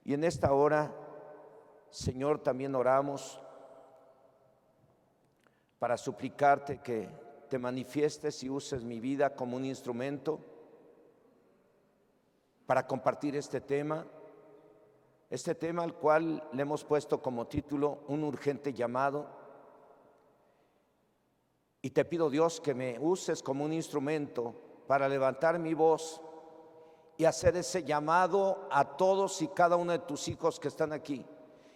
Y en esta hora, Señor, también oramos para suplicarte que te manifiestes y uses mi vida como un instrumento para compartir este tema al cual le hemos puesto como título un urgente llamado. Y te pido, Dios, que me uses como un instrumento para levantar mi voz y hacer ese llamado a todos y cada uno de tus hijos que están aquí,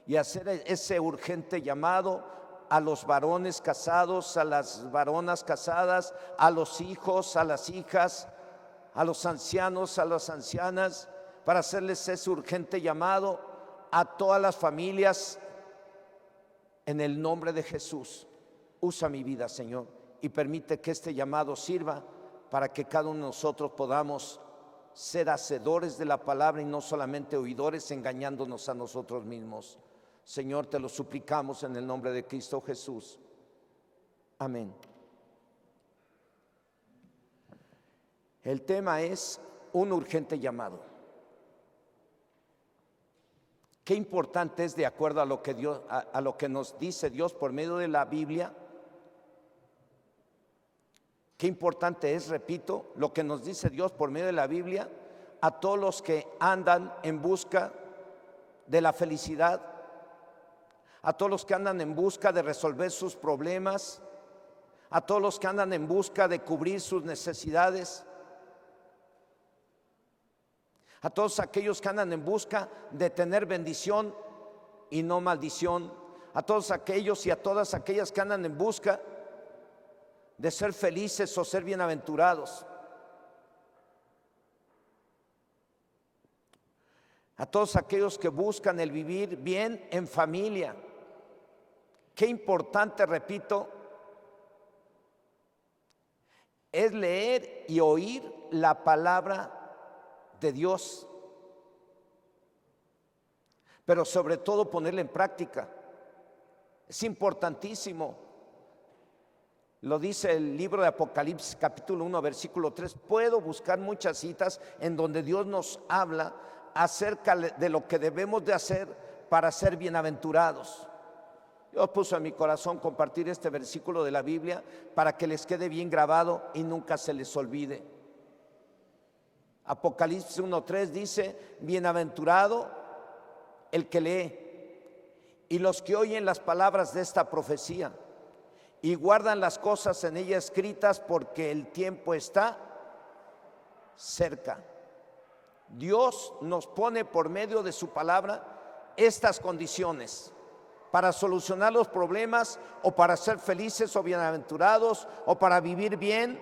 y hacer ese urgente llamado a los varones casados, a las varonas casadas, a los hijos, a las hijas, a los ancianos, a las ancianas, para hacerles ese urgente llamado a todas las familias en el nombre de Jesús. Usa mi vida, Señor, y permite que este llamado sirva para que cada uno de nosotros podamos ser hacedores de la palabra y no solamente oidores, engañándonos a nosotros mismos. Señor, te lo suplicamos en el nombre de Cristo Jesús. Amén. El tema es un urgente llamado. Qué importante es, de acuerdo a lo que a lo que nos dice Dios por medio de la Biblia. Qué importante es, repito, lo que nos dice Dios por medio de la Biblia a todos los que andan en busca de la felicidad, a todos los que andan en busca de resolver sus problemas, a todos los que andan en busca de cubrir sus necesidades, a todos aquellos que andan en busca de tener bendición y no maldición, a todos aquellos y a todas aquellas que andan en busca de ser felices o ser bienaventurados, a todos aquellos que buscan el vivir bien en familia. Qué importante, repito, es leer y oír la palabra de Dios, pero sobre todo ponerla en práctica. Es importantísimo. Lo dice el libro de Apocalipsis capítulo 1 versículo 3. Puedo buscar muchas citas en donde Dios nos habla acerca de lo que debemos de hacer para ser bienaventurados. Dios puso en mi corazón compartir este versículo de la Biblia para que les quede bien grabado y nunca se les olvide. Apocalipsis 1:3 dice: bienaventurado el que lee y los que oyen las palabras de esta profecía y guardan las cosas en ella escritas, porque el tiempo está cerca. Dios nos pone por medio de su palabra estas condiciones para solucionar los problemas, o para ser felices o bienaventurados, o para vivir bien,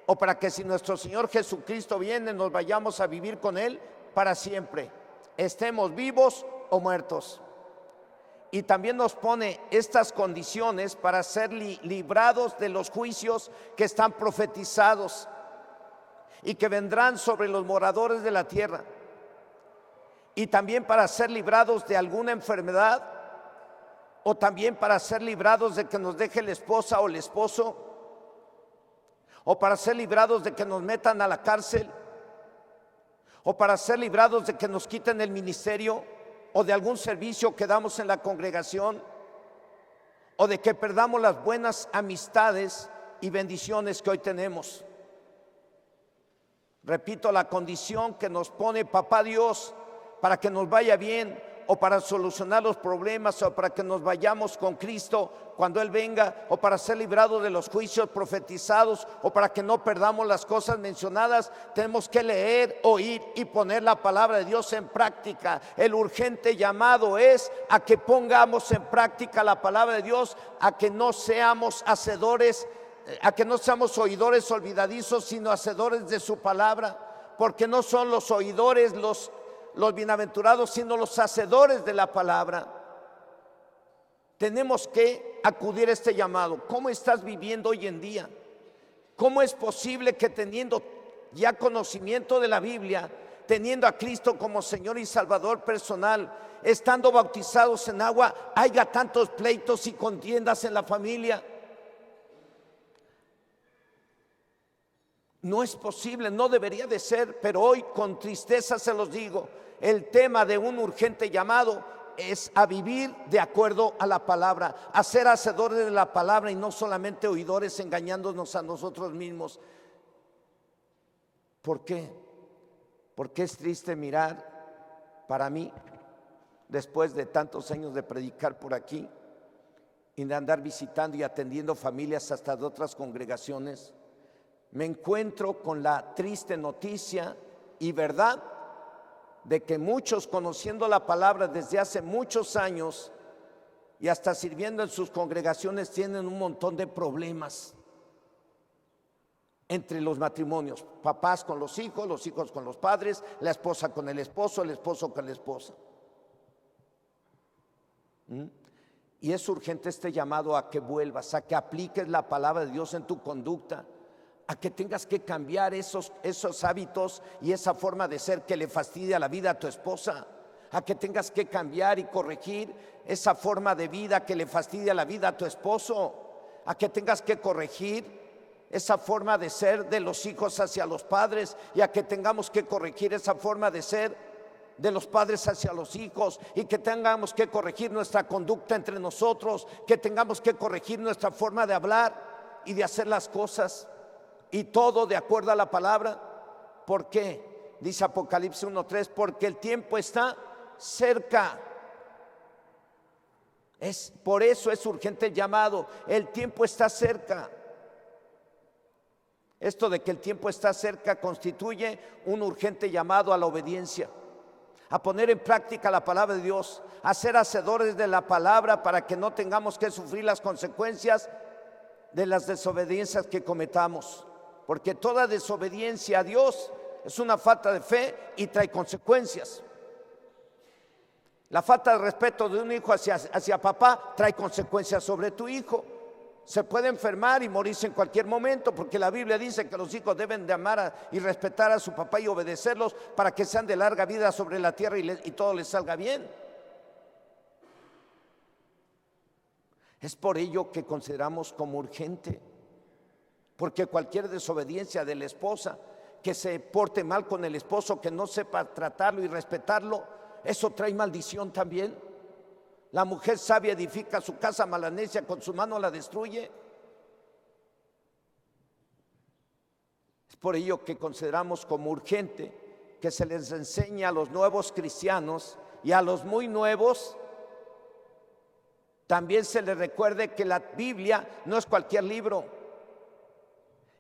o para que si nuestro Señor Jesucristo viene nos vayamos a vivir con Él para siempre, estemos vivos o muertos. Y también nos pone estas condiciones para ser librados de los juicios que están profetizados y que vendrán sobre los moradores de la tierra, y también para ser librados de alguna enfermedad, o también para ser librados de que nos deje la esposa o el esposo, o para ser librados de que nos metan a la cárcel, o para ser librados de que nos quiten el ministerio o de algún servicio que damos en la congregación, o de que perdamos las buenas amistades y bendiciones que hoy tenemos. Repito, la condición que nos pone Papá Dios para que nos vaya bien, o para solucionar los problemas, o para que nos vayamos con Cristo cuando Él venga, o para ser librados de los juicios profetizados, o para que no perdamos las cosas mencionadas, tenemos que leer, oír y poner la palabra de Dios en práctica. El urgente llamado es a que pongamos en práctica la palabra de Dios, a que no seamos hacedores, a que no seamos oidores olvidadizos, sino hacedores de su palabra, porque no son los oidores los bienaventurados, sino los hacedores de la palabra. Tenemos que acudir a este llamado. ¿Cómo estás viviendo hoy en día? ¿Cómo es posible que, teniendo ya conocimiento de la Biblia, teniendo a Cristo como Señor y Salvador personal, estando bautizados en agua, haya tantos pleitos y contiendas en la familia? No es posible, no debería de ser, pero hoy con tristeza se los digo, el tema de un urgente llamado es a vivir de acuerdo a la palabra, a ser hacedores de la palabra y no solamente oidores engañándonos a nosotros mismos. ¿Por qué? Porque es triste mirar, para mí, después de tantos años de predicar por aquí y de andar visitando y atendiendo familias hasta de otras congregaciones, me encuentro con la triste noticia y verdad de que muchos, conociendo la palabra desde hace muchos años y hasta sirviendo en sus congregaciones, tienen un montón de problemas entre los matrimonios, papás con los hijos con los padres, la esposa con el esposo con la esposa. Y es urgente este llamado a que vuelvas, a que apliques la palabra de Dios en tu conducta, a que tengas que cambiar esos hábitos y esa forma de ser que le fastidia la vida a tu esposa, a que tengas que cambiar y corregir esa forma de vida que le fastidia la vida a tu esposo, a que tengas que corregir esa forma de ser de los hijos hacia los padres y a que tengamos que corregir esa forma de ser de los padres hacia los hijos y que tengamos que corregir nuestra conducta entre nosotros, que tengamos que corregir nuestra forma de hablar y de hacer las cosas. Y todo de acuerdo a la palabra. ¿Por qué? Dice Apocalipsis 1:3, porque el tiempo está cerca. Por eso es urgente el llamado. El tiempo está cerca. Esto de que el tiempo está cerca constituye un urgente llamado a la obediencia, a poner en práctica la palabra de Dios, a ser hacedores de la palabra para que no tengamos que sufrir las consecuencias de las desobediencias que cometamos. Porque toda desobediencia a Dios es una falta de fe y trae consecuencias. La falta de respeto de un hijo hacia papá trae consecuencias sobre tu hijo. Se puede enfermar y morirse en cualquier momento, porque la Biblia dice que los hijos deben de amar y respetar a su papá y obedecerlos para que sean de larga vida sobre la tierra y todo les salga bien. Es por ello que consideramos como urgente, porque cualquier desobediencia de la esposa, que se porte mal con el esposo, que no sepa tratarlo y respetarlo, eso trae maldición también. La mujer sabia edifica su casa, mala necia con su mano la destruye. Es por ello que consideramos como urgente que se les enseñe a los nuevos cristianos y a los muy nuevos, también se les recuerde que la Biblia no es cualquier libro.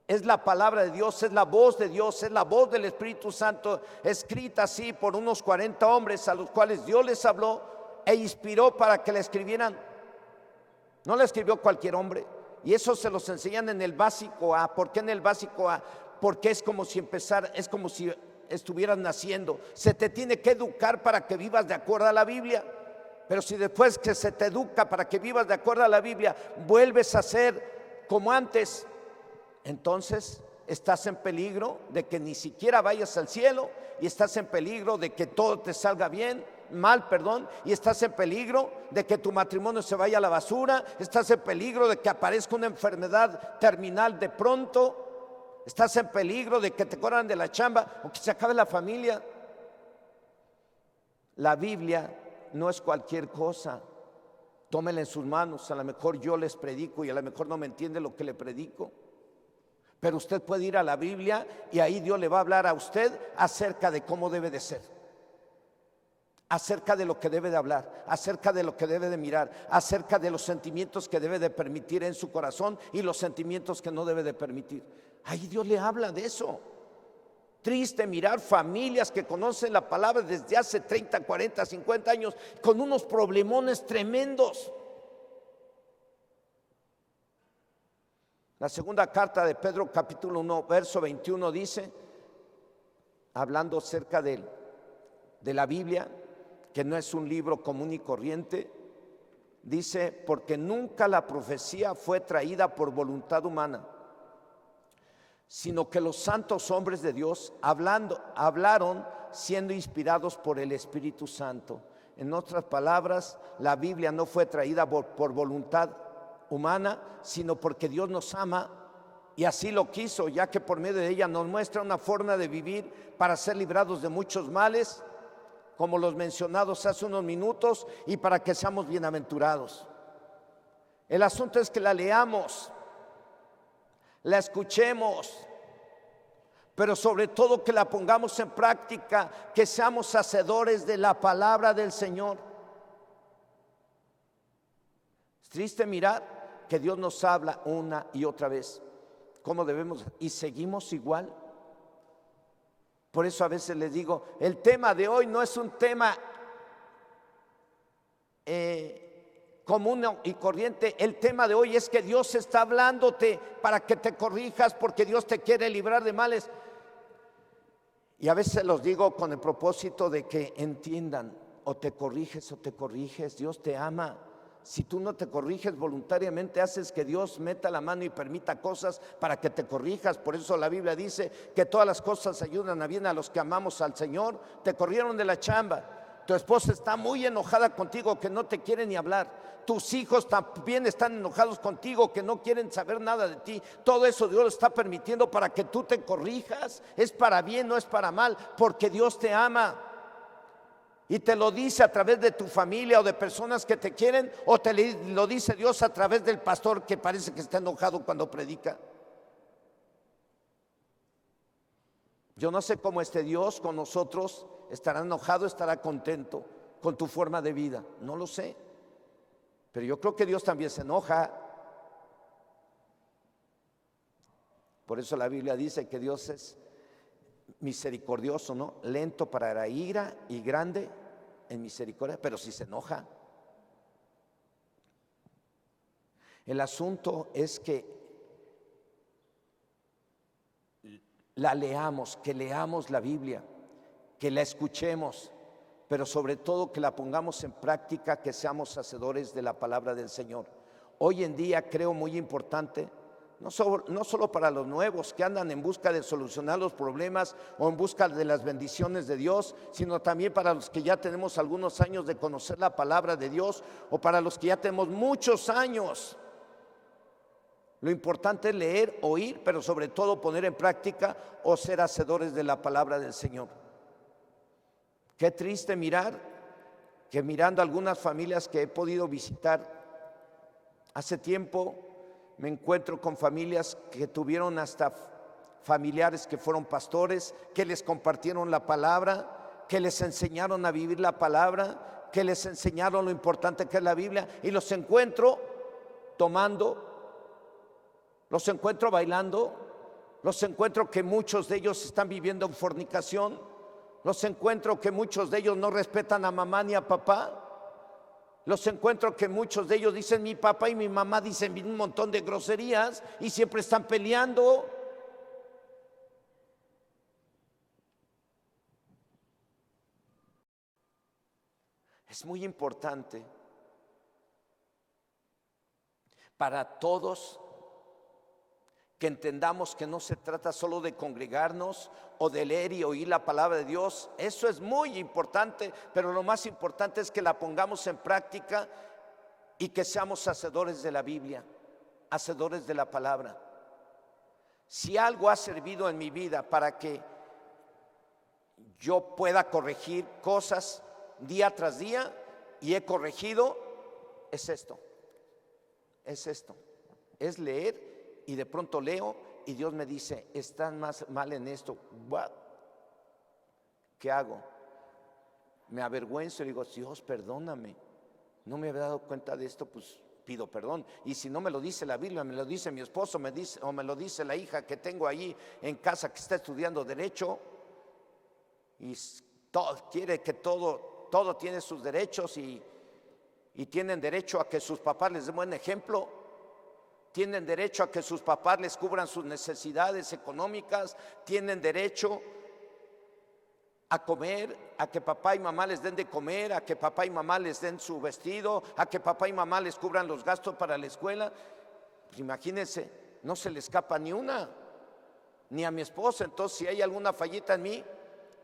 Es la palabra de Dios, es la voz de Dios, es la voz del Espíritu Santo, escrita así por unos 40 hombres a los cuales Dios les habló e inspiró para que la escribieran. No la escribió cualquier hombre. Y eso se los enseñan en el básico A. ¿Por qué en el básico A? Porque es como si estuvieras naciendo. Se te tiene que educar para que vivas de acuerdo a la Biblia. Pero si después que se te educa para que vivas de acuerdo a la Biblia, vuelves a ser como antes, entonces estás en peligro de que ni siquiera vayas al cielo, y estás en peligro de que todo te salga mal, y estás en peligro de que tu matrimonio se vaya a la basura, estás en peligro de que aparezca una enfermedad terminal de pronto, estás en peligro de que te corran de la chamba o que se acabe la familia. La Biblia no es cualquier cosa. Tómela en sus manos. A lo mejor yo les predico y a lo mejor no me entiende lo que le predico, pero usted puede ir a la Biblia y ahí Dios le va a hablar a usted acerca de cómo debe de ser, acerca de lo que debe de hablar, acerca de lo que debe de mirar, acerca de los sentimientos que debe de permitir en su corazón y los sentimientos que no debe de permitir. Ahí Dios le habla de eso. Triste mirar familias que conocen la palabra desde hace 30, 40, 50 años con unos problemones tremendos. La segunda carta de Pedro, capítulo 1, verso 21 dice, hablando acerca de la Biblia, que no es un libro común y corriente, dice, porque nunca la profecía fue traída por voluntad humana, sino que los santos hombres de Dios hablaron siendo inspirados por el Espíritu Santo. En otras palabras, la Biblia no fue traída por voluntad humana, sino porque Dios nos ama Y así lo quiso, ya que por medio de ella nos muestra una forma de vivir para ser librados de muchos males, como los mencionados hace unos minutos, y para que seamos bienaventurados. El asunto es que la leamos, la escuchemos, pero sobre todo que la pongamos en práctica, que seamos hacedores de la palabra del Señor. Es triste mirar que Dios nos habla una y otra vez cómo debemos, y seguimos igual. Por eso a veces les digo, el tema de hoy no es un tema común y corriente. El tema de hoy es que Dios está hablándote para que te corrijas, porque Dios te quiere librar de males. Y a veces los digo con el propósito de que entiendan, o te corriges, Dios te ama. Si tú no te corriges voluntariamente, haces que Dios meta la mano y permita cosas para que te corrijas. Por eso la Biblia dice que todas las cosas ayudan a bien a los que amamos al Señor. Te corrieron de la chamba, tu esposa está muy enojada contigo, que no te quiere ni hablar. Tus hijos también están enojados contigo, que no quieren saber nada de ti. Todo eso Dios lo está permitiendo para que tú te corrijas. Es para bien, no es para mal, porque Dios te ama. Y te lo dice a través de tu familia o de personas que te quieren, o te lo dice Dios a través del pastor que parece que está enojado cuando predica. Yo no sé cómo esté Dios con nosotros, estará enojado, estará contento con tu forma de vida, no lo sé. Pero yo creo que Dios también se enoja. Por eso la Biblia dice que Dios es misericordioso, ¿no? Lento para la ira y grande en misericordia, pero si se enoja. El asunto es que la leamos, que leamos la Biblia, que la escuchemos, pero sobre todo que la pongamos en práctica, que seamos hacedores de la palabra del Señor. Hoy en día creo muy importante, no solo para los nuevos que andan en busca de solucionar los problemas o en busca de las bendiciones de Dios, sino también para los que ya tenemos algunos años de conocer la palabra de Dios, o para los que ya tenemos muchos años. Lo importante es leer, oír, pero sobre todo poner en práctica o ser hacedores de la palabra del Señor. Qué triste mirar que, mirando algunas familias que he podido visitar hace tiempo, me encuentro con familias que tuvieron hasta familiares que fueron pastores, que les compartieron la palabra, que les enseñaron a vivir la palabra, que les enseñaron lo importante que es la Biblia, y los encuentro tomando, los encuentro bailando, los encuentro que muchos de ellos están viviendo en fornicación, los encuentro que muchos de ellos no respetan a mamá ni a papá. Los encuentro que muchos de ellos dicen mi papá y mi mamá, dicen un montón de groserías y siempre están peleando. Es muy importante para todos que entendamos que no se trata solo de congregarnos o de leer y oír la palabra de Dios. Eso es muy importante, pero lo más importante es que la pongamos en práctica y que seamos hacedores de la Biblia, hacedores de la palabra. Si algo ha servido en mi vida para que yo pueda corregir cosas día tras día, y he corregido, es esto, es leer. Y de pronto leo y Dios me dice, estás más mal en esto. ¿What? ¿Qué hago? Me avergüenzo y digo, Dios, perdóname, no me había dado cuenta de esto, pues pido perdón. Y si no me lo dice la Biblia, me lo dice mi esposo, o me lo dice la hija que tengo allí en casa que está estudiando derecho y quiere que todo tiene sus derechos, y tienen derecho a que sus papás les den buen ejemplo. Tienen derecho a que sus papás les cubran sus necesidades económicas, tienen derecho a comer, a que papá y mamá les den de comer, a que papá y mamá les den su vestido, a que papá y mamá les cubran los gastos para la escuela. Pues imagínense, no se le escapa ni una, ni a mi esposa. Entonces, si hay alguna fallita en mí,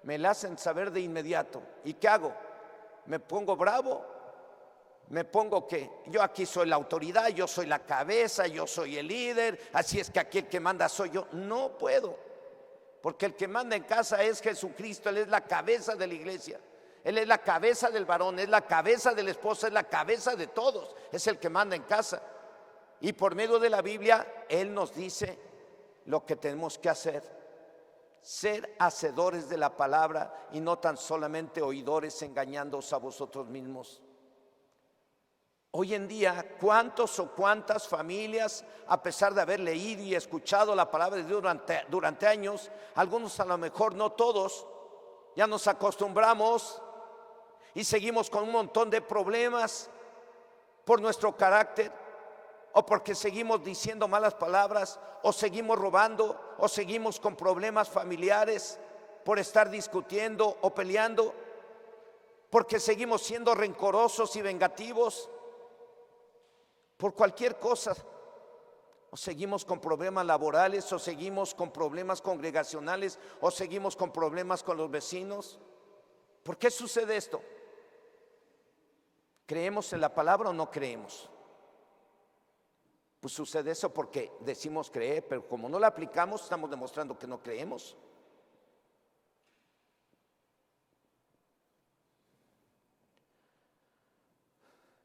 me la hacen saber de inmediato. ¿Y qué hago? ¿Me pongo bravo? me pongo que yo aquí soy la autoridad, yo soy la cabeza, yo soy el líder, así es que aquí el que manda soy yo. No puedo, porque el que manda en casa es Jesucristo. Él es la cabeza de la iglesia, Él es la cabeza del varón, es la cabeza de la esposa, es la cabeza de todos, es el que manda en casa. Y por medio de la Biblia Él nos dice lo que tenemos que hacer: ser hacedores de la palabra y no tan solamente oidores, engañándoos a vosotros mismos. Hoy en día, ¿cuántos o cuántas familias, a pesar de haber leído y escuchado la palabra de Dios durante años, algunos, a lo mejor no todos, ya nos acostumbramos y seguimos con un montón de problemas por nuestro carácter, o porque seguimos diciendo malas palabras, o seguimos robando, o seguimos con problemas familiares por estar discutiendo o peleando, porque seguimos siendo rencorosos y vengativos por cualquier cosa, o seguimos con problemas laborales, o seguimos con problemas congregacionales, o seguimos con problemas con los vecinos. ¿Por qué sucede esto? ¿Creemos en la palabra o no creemos? Pues sucede eso porque decimos creer, pero como no la aplicamos, estamos demostrando que no creemos.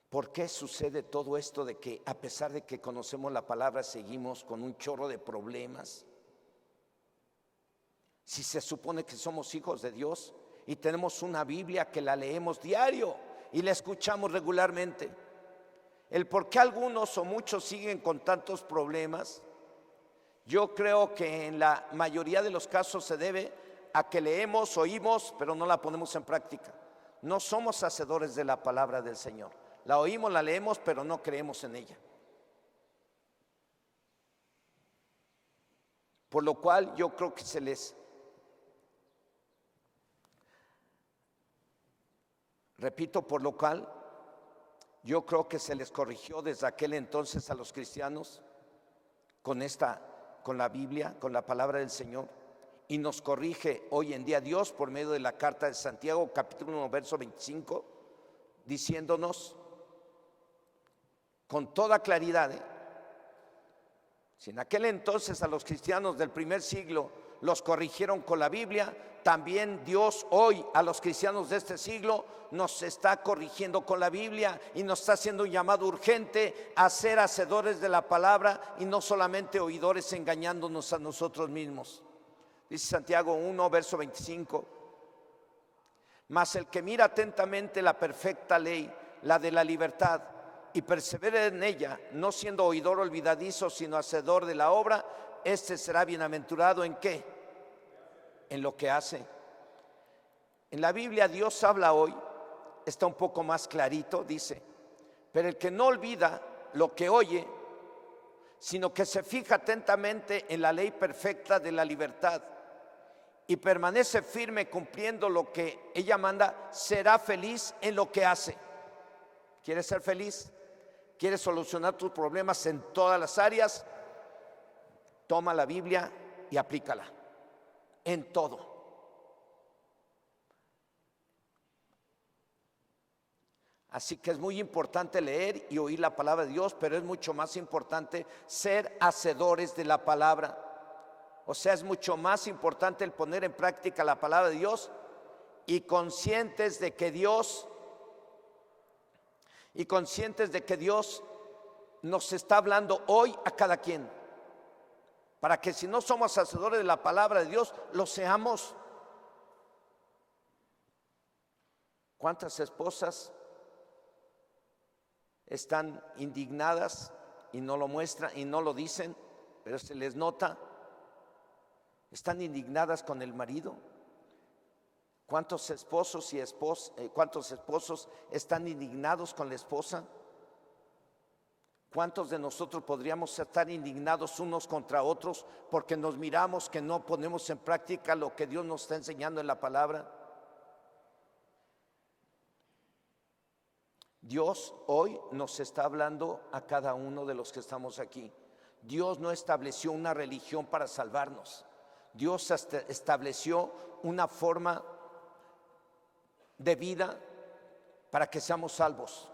¿Por qué sucede todo esto de que, a pesar de que conocemos la palabra, seguimos con un chorro de problemas? Si se supone que somos hijos de Dios y tenemos una Biblia que la leemos diario y la escuchamos regularmente, el por qué algunos o muchos siguen con tantos problemas, yo creo que en la mayoría de los casos se debe a que leemos, oímos, pero no la ponemos en práctica. No somos hacedores de la palabra del Señor. La oímos, la leemos, pero no creemos en ella. Por lo cual yo creo que por lo cual yo creo que se les corrigió desde aquel entonces a los cristianos con la Biblia, con la palabra del Señor, y nos corrige hoy en día Dios por medio de la carta de Santiago, capítulo 1, verso 25, diciéndonos con toda claridad, si en aquel entonces a los cristianos del primer siglo los corrigieron con la Biblia, también Dios hoy a los cristianos de este siglo nos está corrigiendo con la Biblia y nos está haciendo un llamado urgente a ser hacedores de la palabra y no solamente oidores, engañándonos a nosotros mismos. Dice Santiago 1, verso 25: mas el que mira atentamente la perfecta ley, la de la libertad, y persevera en ella, no siendo oidor olvidadizo, sino hacedor de la obra, este será bienaventurado ¿en qué? En lo que hace. En la Biblia Dios habla hoy, está un poco más clarito, dice: pero el que no olvida lo que oye, sino que se fija atentamente en la ley perfecta de la libertad y permanece firme cumpliendo lo que ella manda, será feliz en lo que hace. ¿Quieres ser feliz? ¿Quieres solucionar tus problemas en todas las áreas? Toma la Biblia y aplícala en todo. Así que es muy importante leer y oír la palabra de Dios, pero es mucho más importante ser hacedores de la palabra. O sea, es mucho más importante el poner en práctica la palabra de Dios y conscientes de que Dios nos está hablando hoy a cada quien, para que si no somos hacedores de la palabra de Dios, lo seamos. ¿Cuántas esposas están indignadas y no lo muestran y no lo dicen, pero se les nota? Están indignadas con el marido. ¿Cuántos esposos están indignados con la esposa? ¿Cuántos de nosotros podríamos estar indignados unos contra otros porque nos miramos que no ponemos en práctica lo que Dios nos está enseñando en la palabra? Dios hoy nos está hablando a cada uno de los que estamos aquí. Dios no estableció una religión para salvarnos. Dios estableció una forma de vida para que seamos salvos.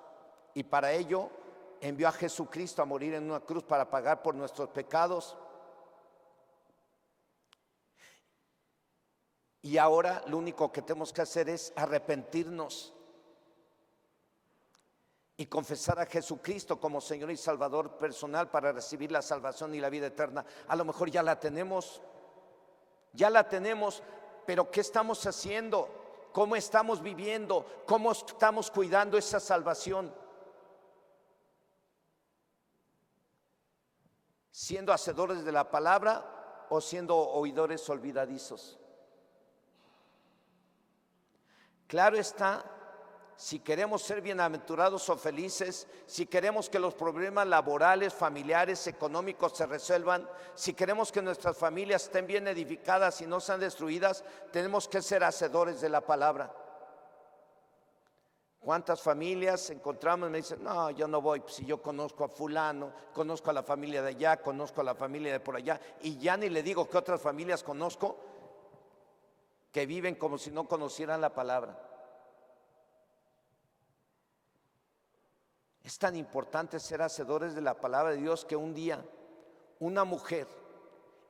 y para ello envió a Jesucristo a morir en una cruz para pagar por nuestros pecados. Y ahora lo único que tenemos que hacer es arrepentirnos y confesar a Jesucristo como Señor y Salvador personal para recibir la salvación y la vida eterna. A lo mejor ya la tenemos, pero ¿qué estamos haciendo? ¿Cómo estamos viviendo? ¿Cómo estamos cuidando esa salvación? ¿Siendo hacedores de la palabra o siendo oidores olvidadizos? Claro está, si queremos ser bienaventurados o felices, si queremos que los problemas laborales, familiares, económicos se resuelvan, si queremos que nuestras familias estén bien edificadas y no sean destruidas, tenemos que ser hacedores de la palabra. ¿Cuántas familias encontramos y me dicen, no, yo no voy, si yo conozco a fulano, conozco a la familia de allá, conozco a la familia de por allá, y ya ni le digo que otras familias conozco que viven como si no conocieran la palabra? Es tan importante ser hacedores de la palabra de Dios que un día una mujer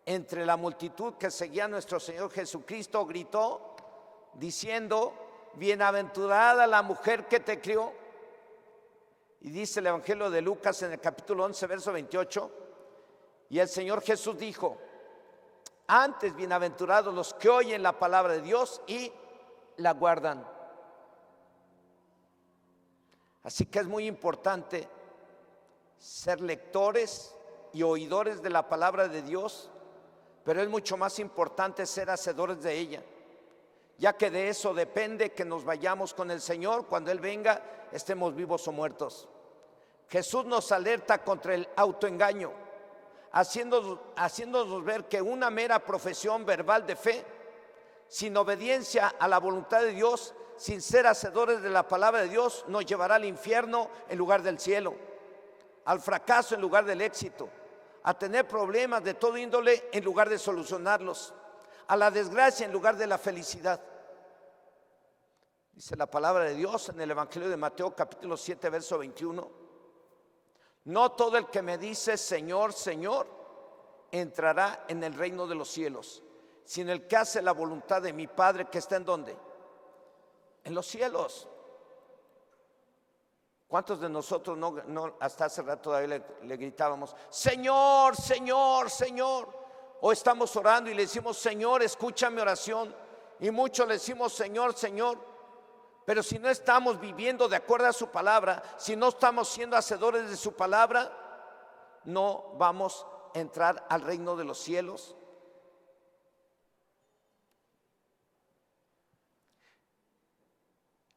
entre la multitud que seguía a nuestro Señor Jesucristo gritó diciendo, bienaventurada la mujer que te crió. Y dice el Evangelio de Lucas en el capítulo 11, verso 28, y el Señor Jesús dijo, antes bienaventurados los que oyen la palabra de Dios y la guardan. Así que es muy importante ser lectores y oidores de la palabra de Dios, pero es mucho más importante ser hacedores de ella, ya que de eso depende que nos vayamos con el Señor. Cuando Él venga, estemos vivos o muertos. Jesús nos alerta contra el autoengaño, haciéndonos ver que una mera profesión verbal de fe, sin obediencia a la voluntad de Dios, sin ser hacedores de la palabra de Dios, nos llevará al infierno en lugar del cielo, al fracaso en lugar del éxito, a tener problemas de todo índole en lugar de solucionarlos, a la desgracia en lugar de la felicidad. Dice la palabra de Dios en el Evangelio de Mateo capítulo 7, verso 21. No todo el que me dice Señor, Señor, entrará en el reino de los cielos, sino el que hace la voluntad de mi Padre que está ¿en dónde? En los cielos. ¿Cuántos de nosotros no hasta hace rato todavía le gritábamos Señor, Señor, Señor? O estamos orando y le decimos Señor, escucha mi oración, y muchos le decimos Señor, Señor, pero si no estamos viviendo de acuerdo a su palabra, si no estamos siendo hacedores de su palabra, no vamos a entrar al reino de los cielos.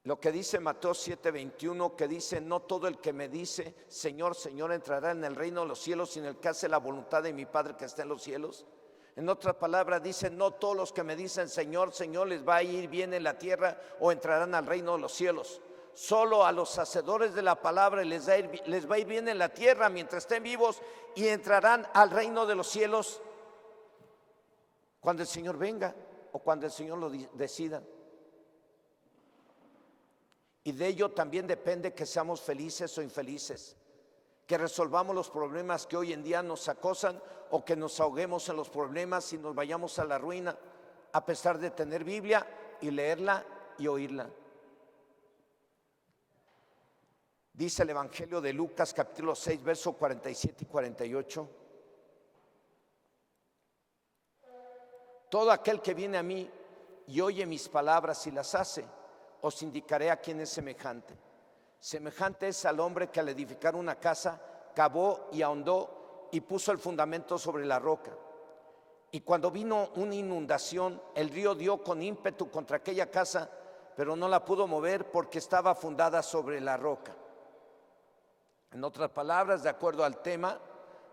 Lo que dice Mateo 7:21, que dice, no todo el que me dice Señor, Señor entrará en el reino de los cielos, sino el que hace la voluntad de mi Padre que está en los cielos. En otras palabras dice, no todos los que me dicen Señor, Señor les va a ir bien en la tierra o entrarán al reino de los cielos. Solo a los hacedores de la palabra les va a ir bien en la tierra mientras estén vivos, y entrarán al reino de los cielos cuando el Señor venga o cuando el Señor lo decida. Y de ello también depende que seamos felices o infelices, que resolvamos los problemas que hoy en día nos acosan, o que nos ahoguemos en los problemas y nos vayamos a la ruina, a pesar de tener Biblia y leerla y oírla. Dice el Evangelio de Lucas capítulo 6, verso 47 y 48. Todo aquel que viene a mí y oye mis palabras y las hace, os indicaré a quién es semejante. Semejante es al hombre que al edificar una casa cavó y ahondó y puso el fundamento sobre la roca. Y cuando vino una inundación, el río dio con ímpetu contra aquella casa, pero no la pudo mover porque estaba fundada sobre la roca. En otras palabras, de acuerdo al tema,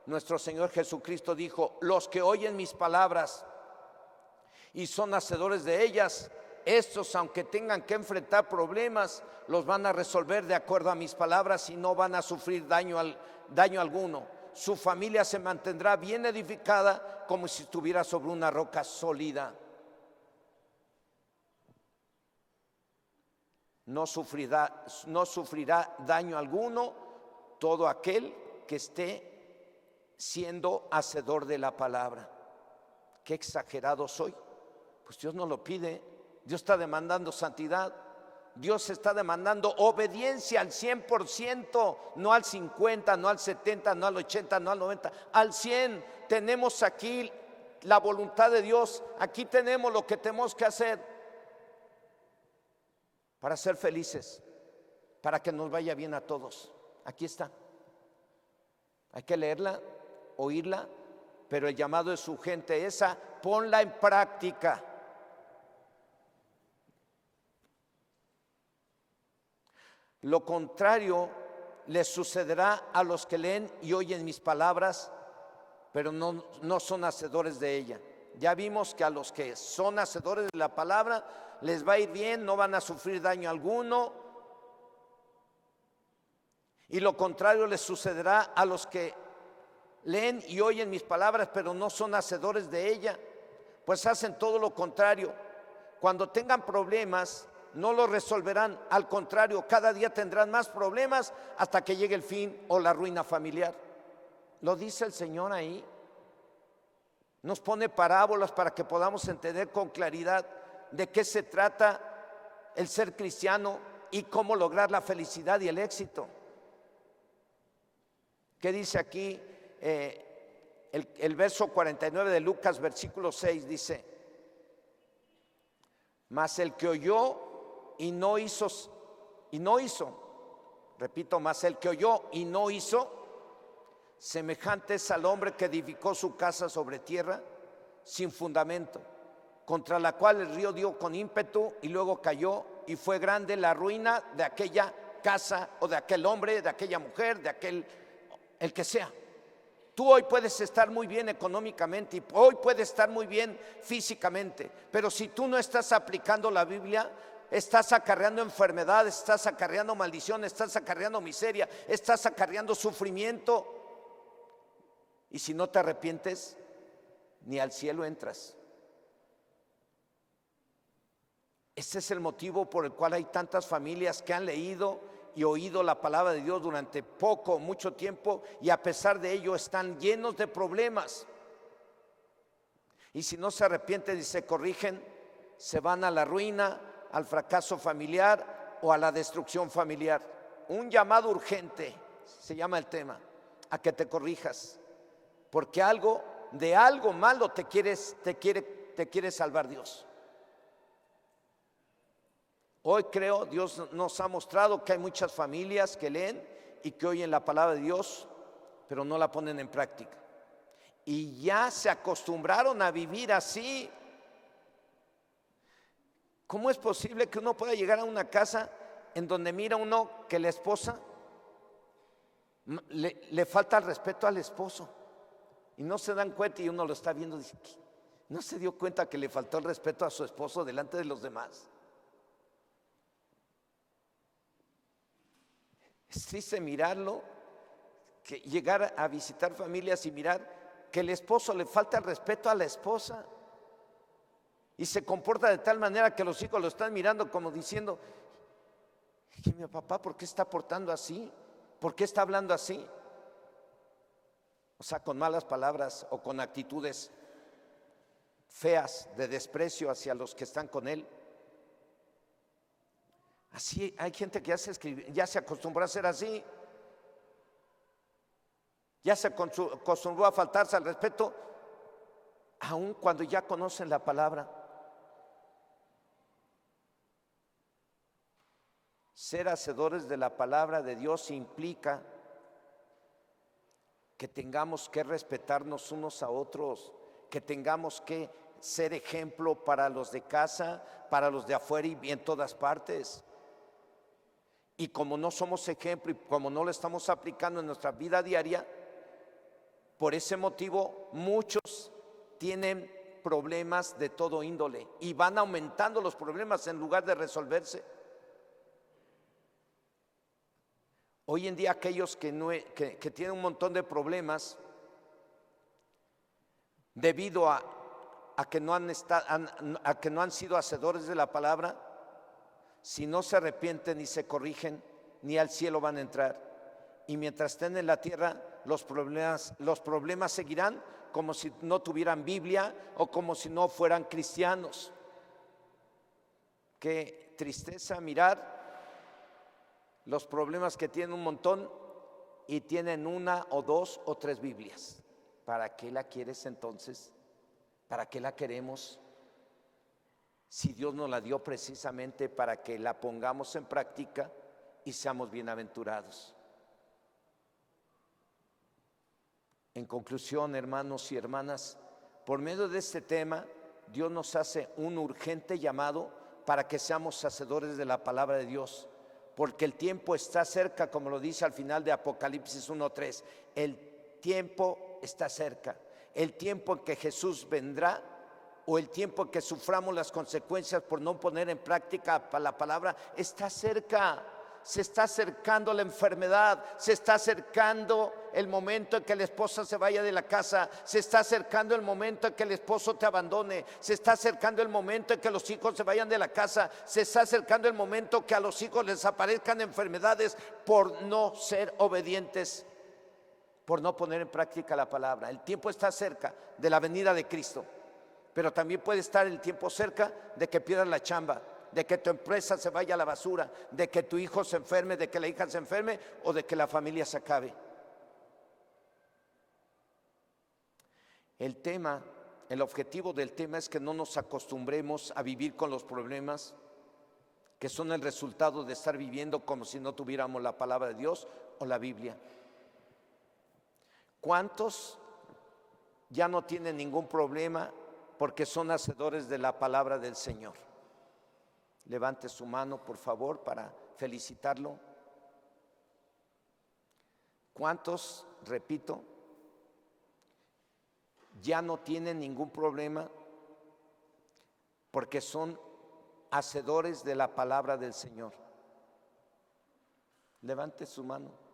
nuestro Señor Jesucristo dijo, los que oyen mis palabras y son hacedores de ellas, estos, aunque tengan que enfrentar problemas, los van a resolver de acuerdo a mis palabras y no van a sufrir daño alguno. Su familia se mantendrá bien edificada como si estuviera sobre una roca sólida. no sufrirá daño alguno todo aquel que esté siendo hacedor de la palabra. Qué exagerado soy. Pues Dios no lo pide. Dios está demandando santidad. Dios está demandando obediencia al 100%, no al 50, no al 70, no al 80, no al 90, al 100. Tenemos aquí la voluntad de Dios. Aquí tenemos lo que tenemos que hacer para ser felices, para que nos vaya bien a todos. Aquí está. Hay que leerla, oírla, pero el llamado es urgente. Esa, ponla en práctica. Lo contrario les sucederá a los que leen y oyen mis palabras, pero no son hacedores de ella. Ya vimos que a los que son hacedores de la palabra les va a ir bien, no van a sufrir daño alguno. Y lo contrario les sucederá a los que leen y oyen mis palabras, pero no son hacedores de ella, pues hacen todo lo contrario. Cuando tengan problemas, no los resolverán, al contrario, cada día tendrán más problemas hasta que llegue el fin o la ruina familiar. Lo dice el Señor ahí. Nos pone parábolas para que podamos entender con claridad de qué se trata el ser cristiano y cómo lograr la felicidad y el éxito. ¿Qué dice aquí? El verso 49 de Lucas, versículo 6 dice: mas el que oyó y no hizo, repito, mas el que oyó y no hizo, semejante es al hombre que edificó su casa sobre tierra sin fundamento, contra la cual el río dio con ímpetu y luego cayó, y fue grande la ruina de aquella casa o de aquel hombre, de aquella mujer, de aquel, el que sea. Tú hoy puedes estar muy bien económicamente y hoy puedes estar muy bien físicamente, pero si tú no estás aplicando la Biblia, estás acarreando enfermedades, estás acarreando maldiciones, estás acarreando miseria, estás acarreando sufrimiento. Y si no te arrepientes, ni al cielo entras. Este es el motivo por el cual hay tantas familias que han leído y oído la palabra de Dios durante mucho tiempo, y a pesar de ello están llenos de problemas. Y si no se arrepienten y se corrigen, se van a la ruina, al fracaso familiar o a la destrucción familiar. Un llamado urgente, se llama el tema, a que te corrijas, porque de algo malo te quiere salvar Dios. Hoy creo Dios nos ha mostrado que hay muchas familias que leen y que oyen la palabra de Dios, pero no la ponen en práctica. Y ya se acostumbraron a vivir así. ¿Cómo es posible que uno pueda llegar a una casa en donde mira uno que la esposa le falta el respeto al esposo y no se dan cuenta, y uno lo está viendo y dice, ¿no se dio cuenta que le faltó el respeto a su esposo delante de los demás? Es triste mirarlo, que llegar a visitar familias y mirar que el esposo le falta el respeto a la esposa y se comporta de tal manera que los hijos lo están mirando como diciendo, mi papá, ¿por qué está portando así? ¿Por qué está hablando así? O sea, con malas palabras o con actitudes feas de desprecio hacia los que están con él. Así hay gente que ya se acostumbró a ser así. Ya se acostumbró a faltarse al respeto, aun cuando ya conocen la palabra. Ser hacedores de la palabra de Dios implica que tengamos que respetarnos unos a otros, que tengamos que ser ejemplo para los de casa, para los de afuera y en todas partes. Y como no somos ejemplo y como no lo estamos aplicando en nuestra vida diaria, por ese motivo muchos tienen problemas de todo índole y van aumentando los problemas en lugar de resolverse. Hoy en día aquellos que tienen un montón de problemas debido a que no han sido hacedores de la palabra, Si no se arrepienten ni se corrigen, ni al cielo van a entrar. Y mientras estén en la tierra, los problemas seguirán como si no tuvieran Biblia o como si no fueran cristianos. Qué tristeza mirar los problemas que tienen un montón y tienen una o dos o tres Biblias. ¿Para qué la quieres entonces? ¿Para qué la queremos? Si Dios nos la dio precisamente para que la pongamos en práctica y seamos bienaventurados. En conclusión, hermanos y hermanas, por medio de este tema, Dios nos hace un urgente llamado para que seamos hacedores de la palabra de Dios, porque el tiempo está cerca, como lo dice al final de Apocalipsis 1:3. El tiempo está cerca. El tiempo en que Jesús vendrá, o el tiempo en que suframos las consecuencias por no poner en práctica la palabra, está cerca. Se está acercando la enfermedad, se está acercando el momento en que la esposa se vaya de la casa, se está acercando el momento en que el esposo te abandone, se está acercando el momento en que los hijos se vayan de la casa, se está acercando el momento que a los hijos les aparezcan enfermedades por no ser obedientes, por no poner en práctica la palabra. El tiempo está cerca de la venida de Cristo, pero también puede estar el tiempo cerca de que pierdas la chamba, de que tu empresa se vaya a la basura, de que tu hijo se enferme, de que la hija se enferme o de que la familia se acabe. El objetivo del tema es que no nos acostumbremos a vivir con los problemas que son el resultado de estar viviendo como si no tuviéramos la palabra de Dios o la Biblia. ¿Cuántos ya no tienen ningún problema porque son hacedores de la palabra del Señor? Levante su mano, por favor, para felicitarlo. ¿Cuántos, repito, ya no tienen ningún problema porque son hacedores de la palabra del Señor? Levante su mano.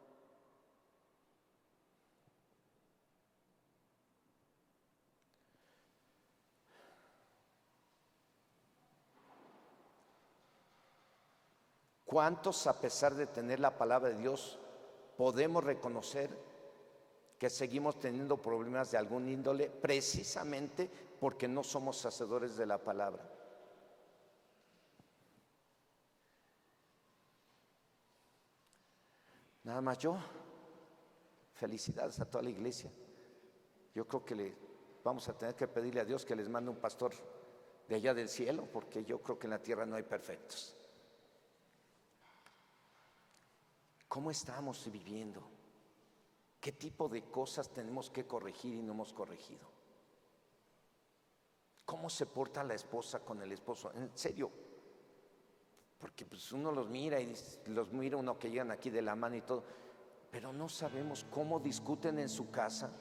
¿Cuántos, a pesar de tener la palabra de Dios, podemos reconocer que seguimos teniendo problemas de algún índole precisamente porque no somos hacedores de la palabra? Nada más yo. Felicidades a toda la iglesia. Yo creo que vamos a tener que pedirle a Dios que les mande un pastor de allá del cielo, porque yo creo que en la tierra no hay perfectos. ¿Cómo estamos viviendo? ¿Qué tipo de cosas tenemos que corregir y no hemos corregido? ¿Cómo se porta la esposa con el esposo? En serio, porque pues uno los mira y los mira uno que llegan aquí de la mano y todo, pero no sabemos cómo discuten en su casa.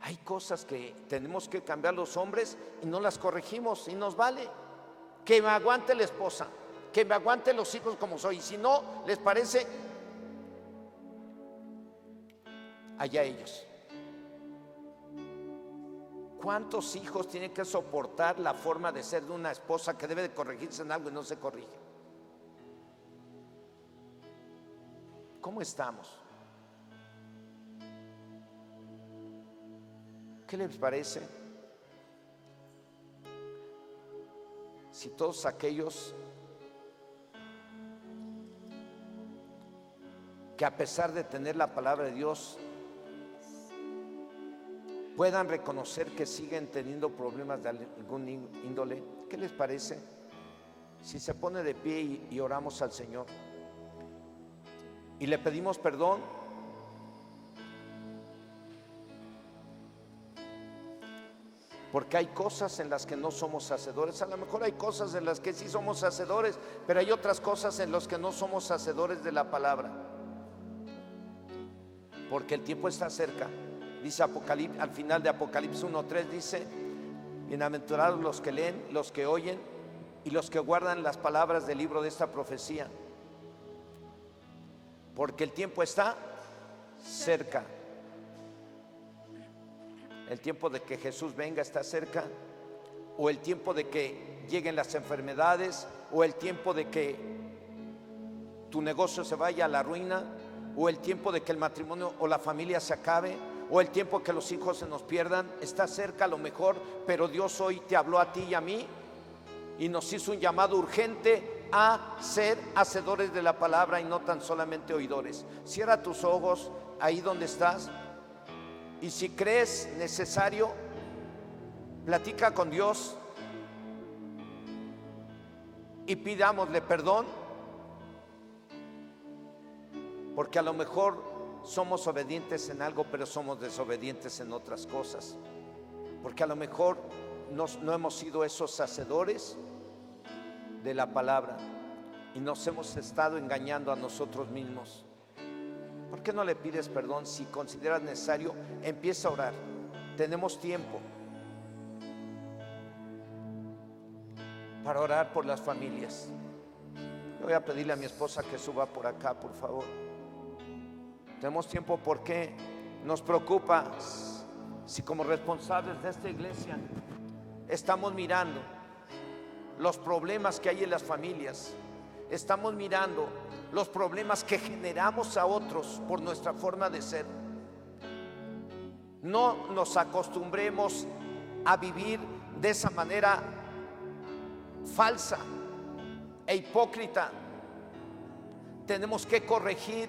Hay cosas que tenemos que cambiar los hombres y no las corregimos y nos vale. Que me aguante la esposa, que me aguanten los hijos como soy, y si no les parece, allá ellos. ¿Cuántos hijos tienen que soportar la forma de ser de una esposa que debe de corregirse en algo y no se corrige? ¿Cómo estamos? ¿Qué les parece si todos aquellos que a pesar de tener la palabra de Dios puedan reconocer que siguen teniendo problemas de algún índole? ¿Qué les parece si se pone de pie y oramos al Señor y le pedimos perdón? Porque hay cosas en las que no somos hacedores. A lo mejor hay cosas en las que sí somos hacedores, pero hay otras cosas en las que no somos hacedores de la palabra. Porque el tiempo está cerca. Dice Apocalipsis, al final de Apocalipsis 1:3 dice: bienaventurados los que leen, los que oyen y los que guardan las palabras del libro de esta profecía, porque el tiempo está cerca. El tiempo de que Jesús venga está cerca, o el tiempo de que lleguen las enfermedades, o el tiempo de que tu negocio se vaya a la ruina, o el tiempo de que el matrimonio o la familia se acabe, o el tiempo que los hijos se nos pierdan. Está cerca a lo mejor, pero Dios hoy te habló a ti y a mí y nos hizo un llamado urgente a ser hacedores de la palabra y no tan solamente oidores. Cierra tus ojos ahí donde estás, y si crees necesario, platica con Dios y pidámosle perdón, porque a lo mejor somos obedientes en algo, pero somos desobedientes en otras cosas, porque a lo mejor no hemos sido esos hacedores de la palabra y nos hemos estado engañando a nosotros mismos. ¿Por qué no le pides perdón? Si consideras necesario, empieza a orar. Tenemos tiempo para orar por las familias. Yo voy a pedirle a mi esposa que suba por acá, por favor. Tenemos tiempo porque nos preocupa si como responsables de esta iglesia estamos mirando los problemas que hay en las familias, estamos mirando los problemas que generamos a otros por nuestra forma de ser. No nos acostumbremos a vivir de esa manera falsa e hipócrita. Tenemos que corregir.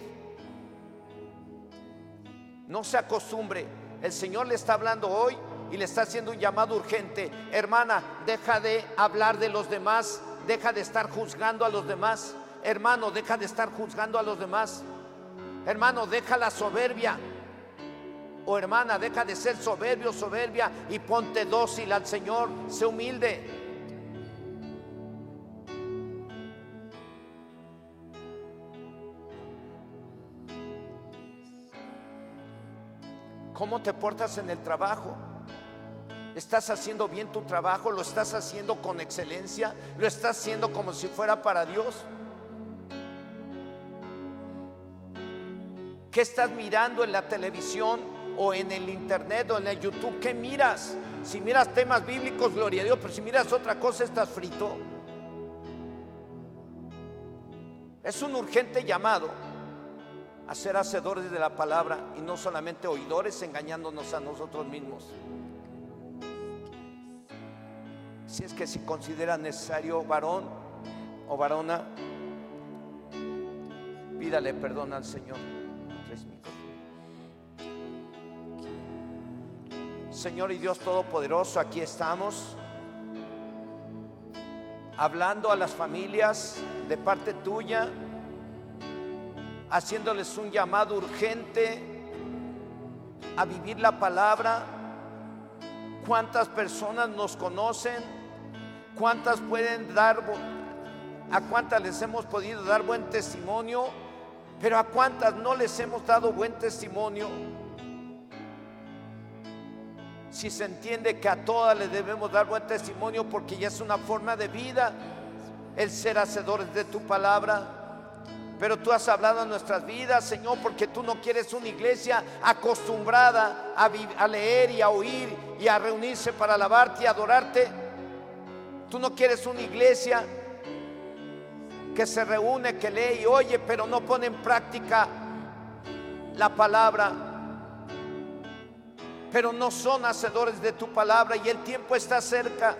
No se acostumbre. El Señor le está hablando hoy y le está haciendo un llamado urgente. Hermana, deja de hablar de los demás, deja de estar juzgando a los demás. Hermano, deja de estar juzgando a los demás. Hermano, deja la soberbia. O hermana, deja de ser soberbio, soberbia, y ponte dócil al Señor. Sé humilde. ¿Cómo te portas en el trabajo? ¿Estás haciendo bien tu trabajo? ¿Lo estás haciendo con excelencia? ¿Lo estás haciendo como si fuera para Dios? ¿Qué estás mirando en la televisión o en el internet o en el YouTube? ¿Qué miras? Si miras temas bíblicos, gloria a Dios, pero si miras otra cosa, estás frito. Es un urgente llamado a ser hacedores de la palabra y no solamente oidores, engañándonos a nosotros mismos. Si es que si considera necesario, varón o varona, pídale perdón al Señor. Señor y Dios Todopoderoso, aquí estamos hablando a las familias de parte tuya, haciéndoles un llamado urgente a vivir la palabra. ¿Cuántas personas nos conocen? ¿Cuántas pueden dar? ¿A cuántas les hemos podido dar buen testimonio? Pero ¿a cuántas no les hemos dado buen testimonio? Si se entiende que a todas les debemos dar buen testimonio, porque ya es una forma de vida el ser hacedores de tu palabra. Pero tú has hablado en nuestras vidas, Señor, porque tú no quieres una iglesia acostumbrada a leer y a oír y a reunirse para alabarte y adorarte. Tú no quieres una iglesia que se reúne, que lee y oye, pero no pone en práctica la palabra. Pero no son hacedores de tu palabra y el tiempo está cerca.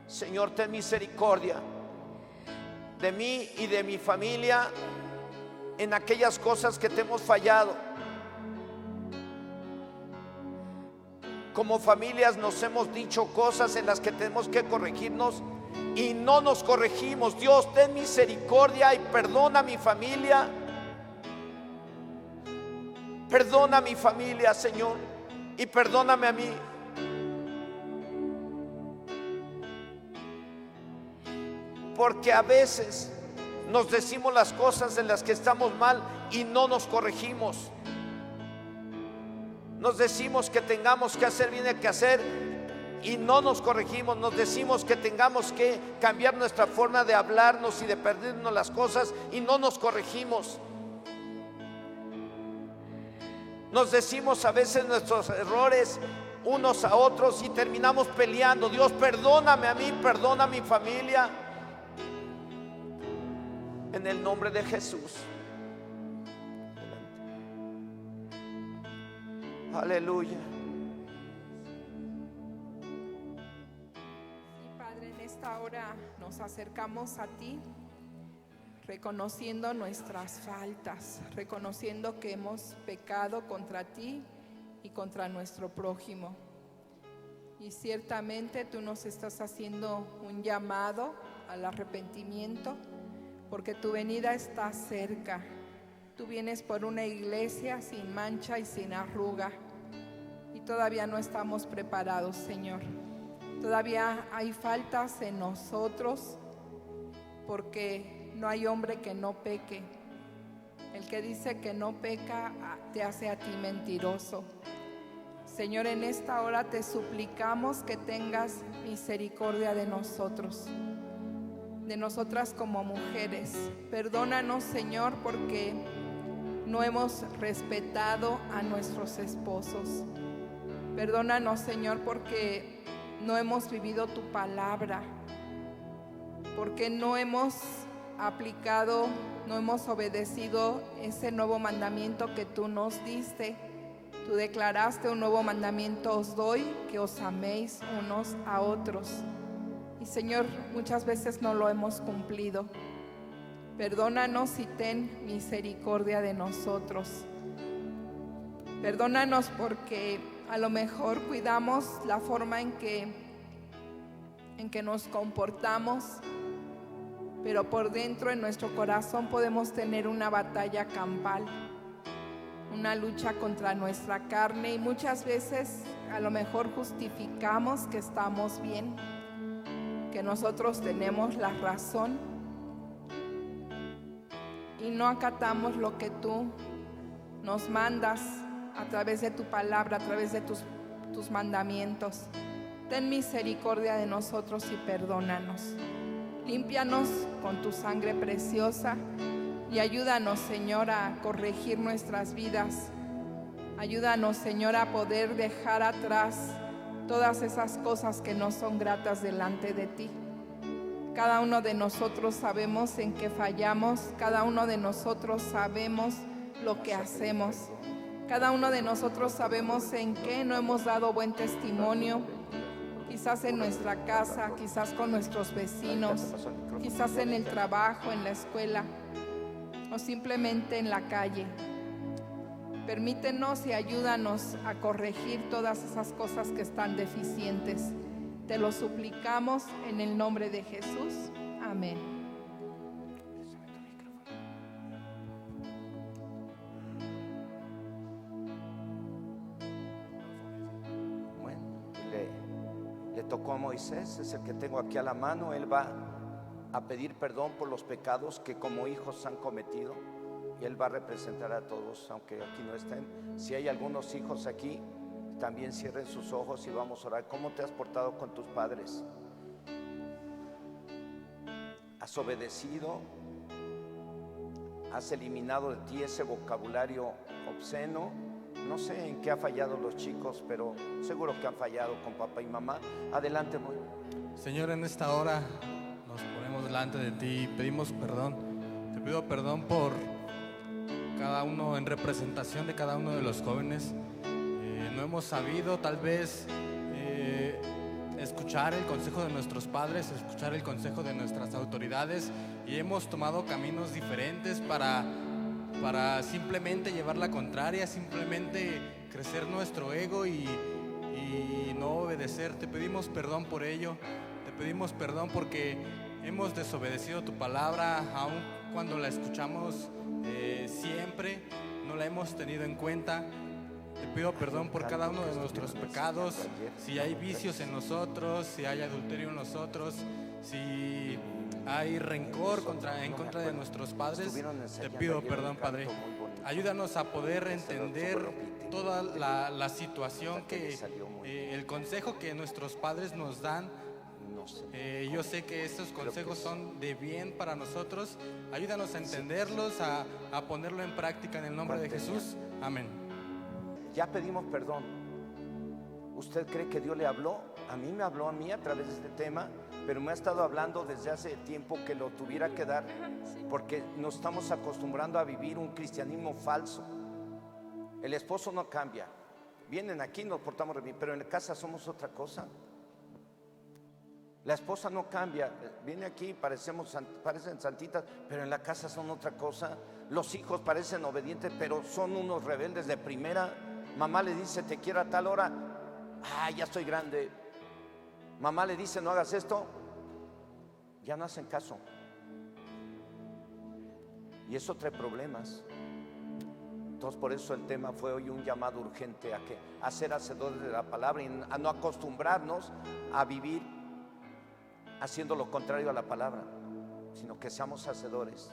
Señor, ten misericordia de mí y de mi familia en aquellas cosas que te hemos fallado. Como familias nos hemos dicho cosas en las que tenemos que corregirnos y no nos corregimos. Dios, ten misericordia y perdona a mi familia. Perdona a mi familia, Señor, y perdóname a mí. Porque a veces nos decimos las cosas en las que estamos mal y no nos corregimos. Nos decimos que tengamos que hacer bien el que hacer y no nos corregimos. Nos decimos que tengamos que cambiar nuestra forma de hablarnos y de perdernos las cosas y no nos corregimos. Nos decimos a veces nuestros errores unos a otros y terminamos peleando. Dios, perdóname a mí, perdona a mi familia. En el nombre de Jesús. Aleluya. Y Padre, en esta hora nos acercamos a ti, reconociendo nuestras faltas, reconociendo que hemos pecado contra ti y contra nuestro prójimo. Y ciertamente tú nos estás haciendo un llamado al arrepentimiento, porque tu venida está cerca. Tú vienes por una iglesia sin mancha y sin arruga, y todavía no estamos preparados, Señor. Todavía hay faltas en nosotros, porque no hay hombre que no peque. El que dice que no peca te hace a ti mentiroso. Señor, en esta hora te suplicamos que tengas misericordia de nosotros, de nosotras como mujeres. Perdónanos, Señor, porque no hemos respetado a nuestros esposos. Perdónanos, Señor, porque no hemos vivido tu palabra, porque no hemos aplicado, no hemos obedecido ese nuevo mandamiento que tú nos diste. Tú declaraste: un nuevo mandamiento os doy, que os améis unos a otros. Y Señor, muchas veces no lo hemos cumplido. Perdónanos y ten misericordia de nosotros. Perdónanos porque a lo mejor cuidamos la forma en que nos comportamos, pero por dentro, en nuestro corazón, podemos tener una batalla campal, una lucha contra nuestra carne, y muchas veces a lo mejor justificamos que estamos bien, que nosotros tenemos la razón, y no acatamos lo que tú nos mandas a través de tu palabra, a través de tus mandamientos. Ten misericordia de nosotros y perdónanos. Límpianos con tu sangre preciosa y ayúdanos, Señor, a corregir nuestras vidas. Ayúdanos, Señor, a poder dejar atrás todas esas cosas que no son gratas delante de ti. Cada uno de nosotros sabemos en qué fallamos, cada uno de nosotros sabemos lo que hacemos, cada uno de nosotros sabemos en qué no hemos dado buen testimonio, quizás en nuestra casa, quizás con nuestros vecinos, quizás en el trabajo, en la escuela o simplemente en la calle. Permítenos y ayúdanos a corregir todas esas cosas que están deficientes. Te lo suplicamos en el nombre de Jesús. Amén. Bueno, le tocó a Moisés, es el que tengo aquí a la mano. Él va a pedir perdón por los pecados que como hijos han cometido, y él va a representar a todos, aunque aquí no estén. Si hay algunos hijos aquí, también cierren sus ojos y vamos a orar. ¿Cómo te has portado con tus padres? ¿Has obedecido? ¿Has eliminado de ti ese vocabulario obsceno? No sé en qué ha fallado los chicos, pero seguro que han fallado con papá y mamá. Adelante, muy. Señor, en esta hora nos ponemos delante de ti y pedimos perdón. Te pido perdón por cada uno, en representación de cada uno de los jóvenes. No hemos sabido tal vez escuchar el consejo de nuestros padres, escuchar el consejo de nuestras autoridades, y hemos tomado caminos diferentes para simplemente llevar la contraria, simplemente crecer nuestro ego y no obedecer. Te pedimos perdón por ello. Te pedimos perdón porque hemos desobedecido tu palabra, aun cuando la escuchamos siempre, no la hemos tenido en cuenta. Te pido perdón por cada uno de nuestros pecados. Si hay vicios en nosotros, si hay adulterio en nosotros, si hay rencor en contra de nuestros padres, te pido perdón, Padre. Ayúdanos a poder entender toda la situación, que el consejo que nuestros padres nos dan. Yo sé que estos consejos son de bien para nosotros. Ayúdanos a entenderlos, a ponerlo en práctica en el nombre de Jesús. Amén. Ya pedimos perdón, ¿Usted cree que Dios le habló? A mí me habló a mí a través de este tema, pero me ha estado hablando desde hace tiempo que lo tuviera que dar, porque nos estamos acostumbrando a vivir un cristianismo falso. El esposo no cambia. Vienen aquí, nos portamos bien, pero en la casa somos otra cosa. La esposa no cambia, viene aquí, parecen santitas, pero en la casa son otra cosa. Los hijos parecen obedientes, pero son unos rebeldes de primera. Mamá le dice, te quiero a tal hora. Ya estoy grande. Mamá le dice, no hagas esto. Ya no hacen caso. Y eso trae problemas. Entonces por eso el tema fue hoy un llamado urgente a ser hacedores de la palabra y a no acostumbrarnos a vivir haciendo lo contrario a la palabra, sino que seamos hacedores.